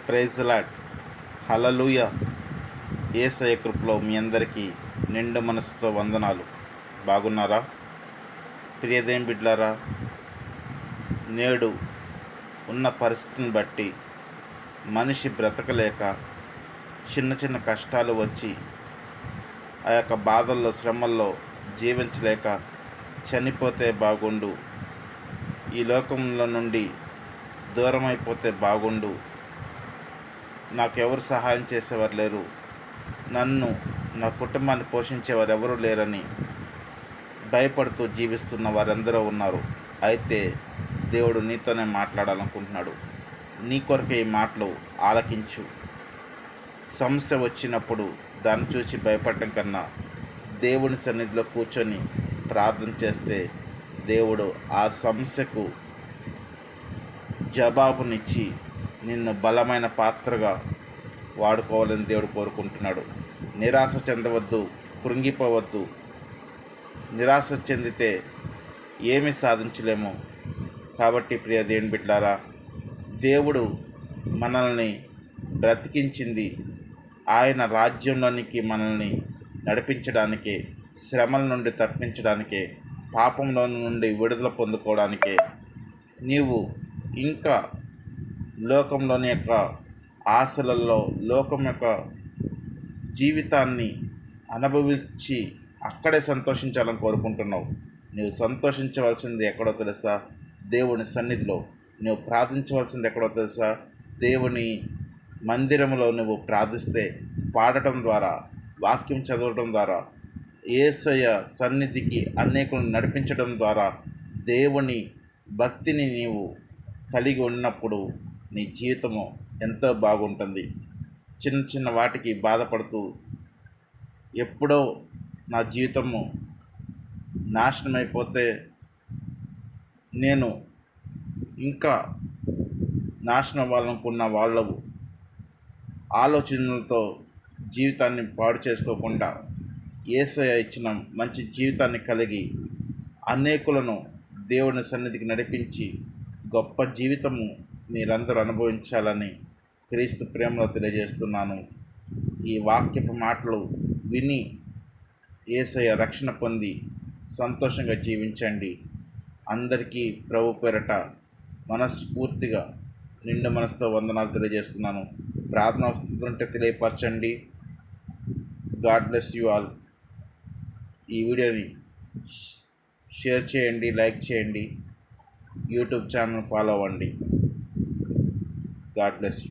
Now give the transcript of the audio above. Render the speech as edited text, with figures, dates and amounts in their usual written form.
Praise lord. హల్లెలూయా. యేసయ్య కృపలో మీ అందరికీ నిండు మనసుతో వందనాలు. బాగున్నారా ప్రియదేం బిడ్లారా? నేడు ఉన్న పరిస్థితిని బట్టి మనిషి బ్రతకలేక చిన్న చిన్న కష్టాలు వచ్చి ఆ యొక్క బాధల్లో శ్రమల్లో జీవించలేక చనిపోతే బాగుండు, ఈ లోకంలో నుండి దూరం అయిపోతే బాగుండు, నాకెవరు సహాయం చేసేవారు లేరు, నన్ను నా కుటుంబాన్ని పోషించేవారు ఎవరూ లేరని భయపడుతూ జీవిస్తున్న వారందరూ ఉన్నారు. అయితే దేవుడు నీతోనే మాట్లాడాలనుకుంటున్నాడు. నీ కొరకే ఈ మాటలు ఆలకించు. సమస్య వచ్చినప్పుడు దాన్ని చూసి భయపడటం కన్నా దేవుని సన్నిధిలో కూర్చొని ప్రార్థన చేస్తే దేవుడు ఆ సమస్యకు జవాబునిచ్చి నిన్ను బలమైన పాత్రగా వాడుకోవాలని దేవుడు కోరుకుంటున్నాడు. నిరాశ చెందవద్దు, కృంగిపోవద్దు. నిరాశ చెందితే ఏమీ సాధించలేము. కాబట్టి ప్రియ దేవుని బిడ్డలారా, దేవుడు మనల్ని బ్రతికించింది ఆయన రాజ్యంలోనికి మనల్ని నడిపించడానికే, శ్రమల నుండి తప్పించడానికే, పాపంలో నుండి విడుదల పొందుకోవడానికే. నీవు ఇంకా లోకంలోని యొక్క ఆశలలో, లోకం యొక్క జీవితాన్ని అనుభవించి అక్కడే సంతోషించాలని కోరుకుంటున్నావు. నువ్వు సంతోషించవలసింది ఎక్కడో తెలుసా? దేవుని సన్నిధిలో. నువ్వు ప్రార్థించవలసింది ఎక్కడో తెలుసా? దేవుని మందిరంలో నువ్వు ప్రార్థిస్తే, పాడటం ద్వారా, వాక్యం చదవడం ద్వారా, యేసయ్య సన్నిధికి అనేకులను నడిపించడం ద్వారా దేవుని భక్తిని నీవు కలిగి ఉన్నప్పుడు నీ జీవితము ఎంతో బాగుంటుంది. చిన్న చిన్న వాటికి బాధపడుతూ ఎప్పుడో నా జీవితము నాశనమైపోతే నేను ఇంకా నాశనం అవ్వాలనుకున్న వాళ్ళ ఆలోచనలతో జీవితాన్ని పాడు చేసుకోకుండా యేసయ్య ఇచ్చిన మంచి జీవితాన్ని కలిగి అనేకులను దేవుని సన్నిధికి నడిపించి గొప్ప జీవితము మీరందరూ అనుభవించాలని క్రీస్తు ప్రేమలో తెలియజేస్తున్నాను. ఈ వాక్యపు మాటలు విని యేసయ్య రక్షణ పొంది సంతోషంగా జీవించండి. అందరికీ ప్రభు పేరట మనస్ఫూర్తిగా నిండు మనసుతో వందనాలు తెలియజేస్తున్నాను. ప్రార్థన ఉంటే తెలియపరచండి. God bless you all. ఈ వీడియోని షేర్ చేయండి, లైక్ చేయండి, యూట్యూబ్ ఛానల్ ఫాలో అవ్వండి. God bless you.